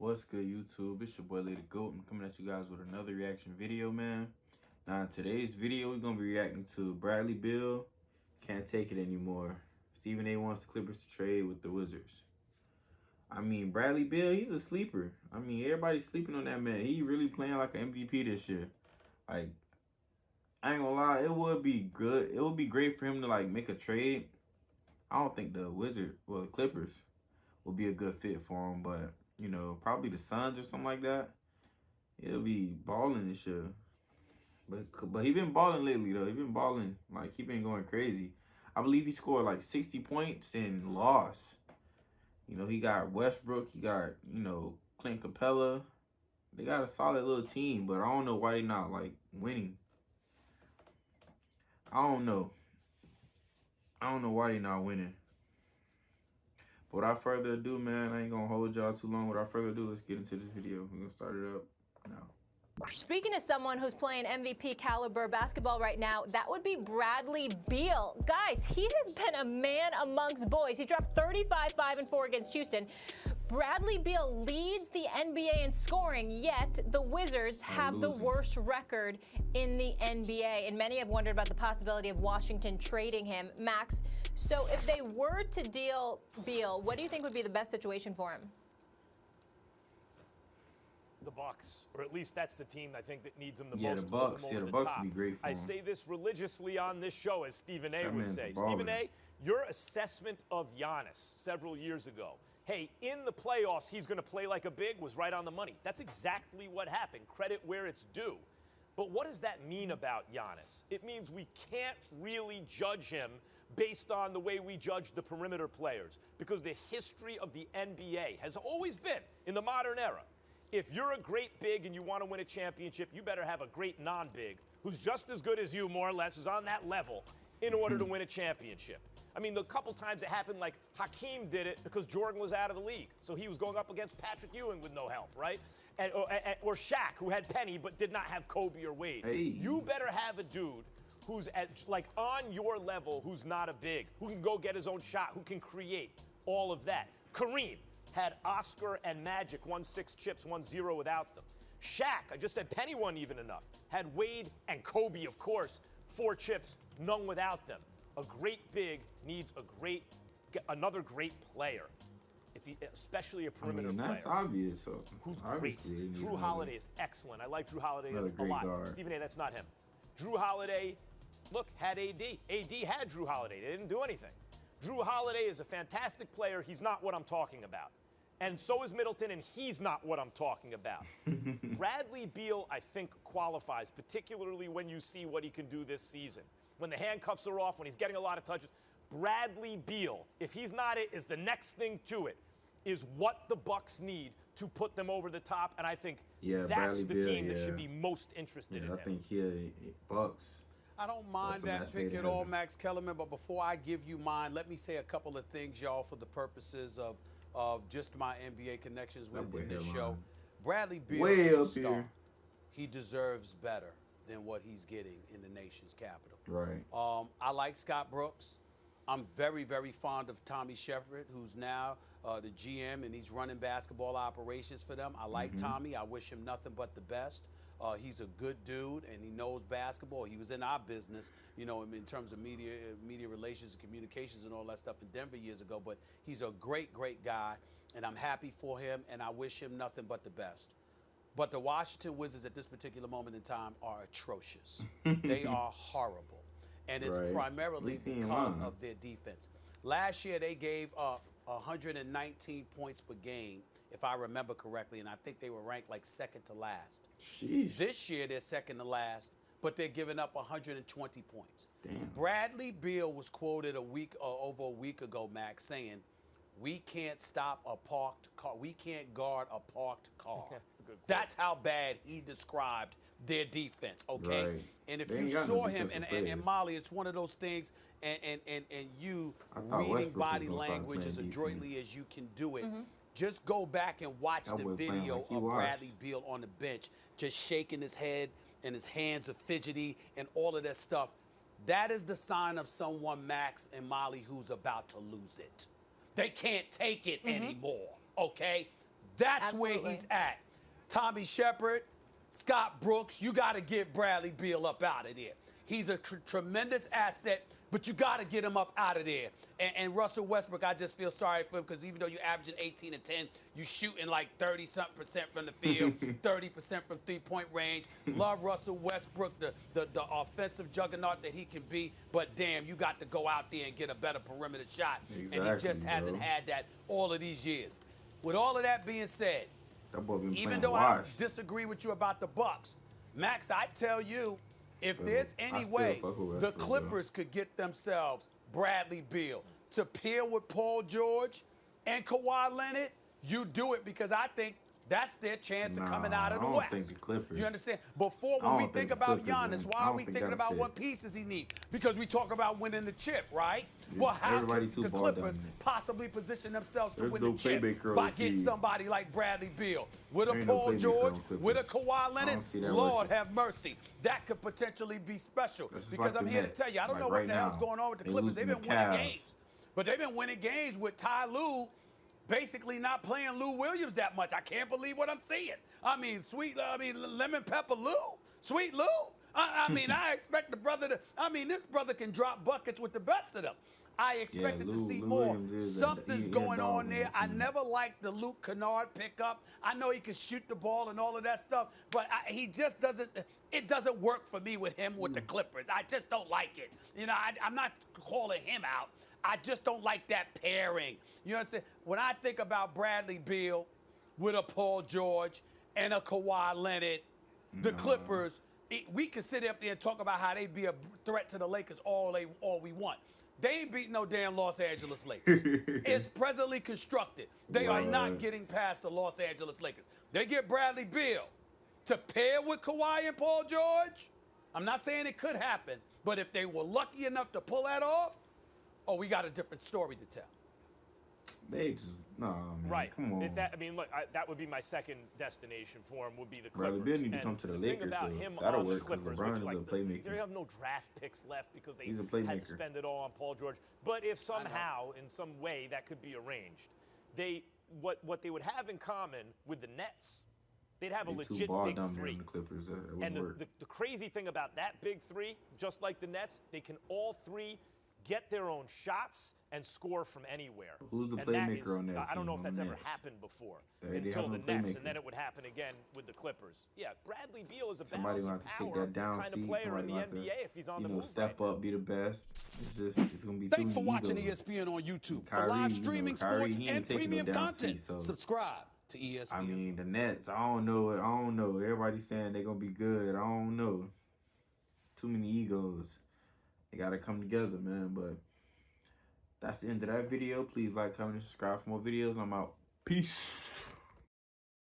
What's good, YouTube? It's your boy, Lady Goat. I'm coming at you guys with another reaction video, man. Now, in today's video, we're going to be reacting to Bradley Beal. Can't take it anymore. Stephen A. wants the Clippers to trade with the Wizards. I mean, Bradley Beal, he's a sleeper. I mean, everybody's sleeping on that man. He really playing like an MVP this year. Like, I ain't gonna lie, it would be good. It would be great for him to, like, make a trade. I don't think the Clippers would be a good fit for him, but, you know, probably the Suns or something like that. He'll be balling this year. But he been balling lately, though. He been balling. Like, he been going crazy. I believe he scored, like, 60 points and lost. You know, he got Westbrook. He got, you know, Clint Capella. They got a solid little team, but I don't know why they not, like, winning. I don't know. I don't know why they not winning. But without further ado, man, I ain't gonna hold y'all too long. Without further ado, let's get into this video. We're gonna start it up now. Speaking of someone who's playing MVP caliber basketball right now, that would be Bradley Beal. Guys, he has been a man amongst boys. He dropped 35, 5, and 4 against Houston. Bradley Beal leads the NBA in scoring, yet the Wizards have the worst record in the NBA. And many have wondered about the possibility of Washington trading him. Max, so if they were to deal Beal, what do you think would be the best situation for him? The Bucks, or at least that's the team I think that needs him the most. Yeah, the Bucks. Yeah, the Bucks would be great for him. I say this religiously on this show, as Stephen A. would say. Balling. Stephen A., your assessment of Giannis several years ago, hey, in the playoffs he's going to play like a big, was right on the money. That's exactly what happened. Credit where it's due. But what does that mean about Giannis? It means we can't really judge him based on the way we judge the perimeter players, because the history of the NBA has always been, in the modern era, if you're a great big and you want to win a championship, you better have a great non-big who's just as good as you, more or less, who's on that level in order to win a championship. I mean, the couple times it happened, like Hakeem did it because Jordan was out of the league. So he was going up against Patrick Ewing with no help, right? Or Shaq, who had Penny but did not have Kobe or Wade. Hey. You better have a dude who's like on your level, who's not a big, who can go get his own shot, who can create all of that. Kareem had Oscar and Magic, won 6 chips, 1-0 without them. Shaq, I just said Penny wasn't even enough. Had Wade and Kobe, of course, 4 chips, none without them. A great big needs another great player, especially a perimeter player. That's obvious. So who's great. Drew Holiday is excellent. I like Drew Holiday a lot. Guard. Stephen A., that's not him. Drew Holiday, look, had AD. AD had Drew Holiday. They didn't do anything. Drew Holiday is a fantastic player. He's not what I'm talking about. And so is Middleton, and he's not what I'm talking about. Bradley Beal, I think, qualifies, particularly when you see what he can do this season. When the handcuffs are off, when he's getting a lot of touches. Bradley Beal, if he's not it, is the next thing to it, is what the Bucks need to put them over the top. And I think that's the team that should be most interested in him. I think Bucks. I don't mind that pick at all, Max Kellerman, but before I give you mine, let me say a couple of things, y'all, for the purposes of just my NBA connections within this show. Bradley Beal is a star. He deserves better than what he's getting in the nation's capital. Right. I like Scott Brooks. I'm very, very fond of Tommy Shepard, who's now the GM, and he's running basketball operations for them. I like Tommy. I wish him nothing but the best. He's a good dude, and he knows basketball. He was in our business, you know, in terms of media relations and communications and all that stuff in Denver years ago. But he's a great, great guy, and I'm happy for him, and I wish him nothing but the best. But the Washington Wizards at this particular moment in time are atrocious. They are horrible, and it's primarily because of their defense. Last year, they gave up 119 points per game, if I remember correctly, and I think they were ranked like second to last. Sheesh. This year, they're second to last, but they're giving up 120 points. Damn. Bradley Beal was quoted over a week ago, Max, saying, "We can't stop a parked car. We can't guard a parked car." That's how bad he described their defense, okay? Right. And if you saw him, and Molly, it's one of those things, and you reading body language as adroitly as you can do it, just go back and watch the video of Bradley Beal on the bench, just shaking his head, and his hands are fidgety, and all of that stuff. That is the sign of someone, Max and Molly, who's about to lose it. They can't take it anymore, okay? That's where Absolutely. he's at. Tommy Shepard, Scott Brooks, you got to get Bradley Beal up out of there. He's a tremendous asset, but you got to get him up out of there. And Russell Westbrook, I just feel sorry for him because even though you're averaging 18 and 10, you shooting like 30-something% from the field, 30% from three-point range. Love Russell Westbrook, the offensive juggernaut that he can be, but damn, you got to go out there and get a better perimeter shot. Exactly, and he just hasn't had that all of these years. With all of that being said, That boy been even playing though I washed. don't disagree with you about the Bucks, Max, I tell you, if there's any still way fuck with the Westbrook, though. Clippers could get themselves Bradley Beal to pair with Paul George and Kawhi Leonard, you do it because I think that's their chance of coming out of the I don't West. think the Clippers. You understand? Before, I when we don't think think the about Clippers Giannis, are- why I are don't we think thinking that'll about fit. what pieces he needs? Because we talk about winning the chip, right? Well, how Everybody could too the ball Clippers dominant. possibly position themselves to There's win no the chip playmaker by on getting team. somebody like Bradley Beal? With a There ain't no Paul playmaker George, on Clippers. with a Kawhi Leonard, don't see that Lord working. have mercy. That could potentially be special. That's just Because like I'm the here Nets, to tell you, I don't like know what right the hell's now. going on with the They Clippers. They've losing been to winning Cavs. games. But they've been winning games with Ty Lue basically not playing Lou Williams that much. I can't believe what I'm seeing. I mean, lemon pepper Lou, sweet Lou. I mean, I expect the brother to. I mean, this brother can drop buckets with the best of them. I expected to see Lou more. Williams is Something's he a going dog on on there. that I team. never liked the Luke Kennard pickup. I know he can shoot the ball and all of that stuff, but he just doesn't. It doesn't work for me with him with the Clippers. I just don't like it. You know, I'm not calling him out. I just don't like that pairing. You know what I'm saying? When I think about Bradley Beal with a Paul George and a Kawhi Leonard, the Clippers, we can sit up there and talk about how they'd be a threat to the Lakers all we want. They ain't beating no damn Los Angeles Lakers. It's presently constructed. They are not Right. getting past the Los Angeles Lakers. They get Bradley Beal to pair with Kawhi and Paul George. I'm not saying it could happen, but if they were lucky enough to pull that off, oh, we got a different story to tell. They just man. Right. Come on. Look, that would be my second destination for him. Would be the Bradley Clippers. Beal need to And come to the thing Lakers, about though. him That'll on work, the 'cause Clippers, LeBron which, is a playmaker. They have no draft picks left because they He's a had playmaker. to spend it all on Paul George. But if somehow, in some way, that could be arranged, what they would have in common with the Nets, they'd have a They too legit ball big dominant three. on the Clippers. That And wouldn't work. the crazy thing about that big three, just like the Nets, they can all three get their own shots and score from anywhere. Who's the And that playmaker is- on that I don't know team, if on that's the ever Nets? happened before They until have the no Nets, playmaker. and then it would happen again with the Clippers. Yeah, Bradley Beal is a Somebody balance gonna of have to take power that down kind of seat. player in Somebody the gonna have NBA to, if he's on the move step right up, be the best. It's gonna be too Thanks for many watching egos. ESPN on YouTube. Kyrie, for live you know, streaming, Kyrie, sports, he ain't and taking no premium down content. seat, so- Subscribe to ESPN. I mean, the Nets, I don't know. Everybody's saying they're going to be good. I don't know. Too many egos. They got to come together, man. But that's the end of that video. Please like, comment, and subscribe for more videos. I'm out. Peace.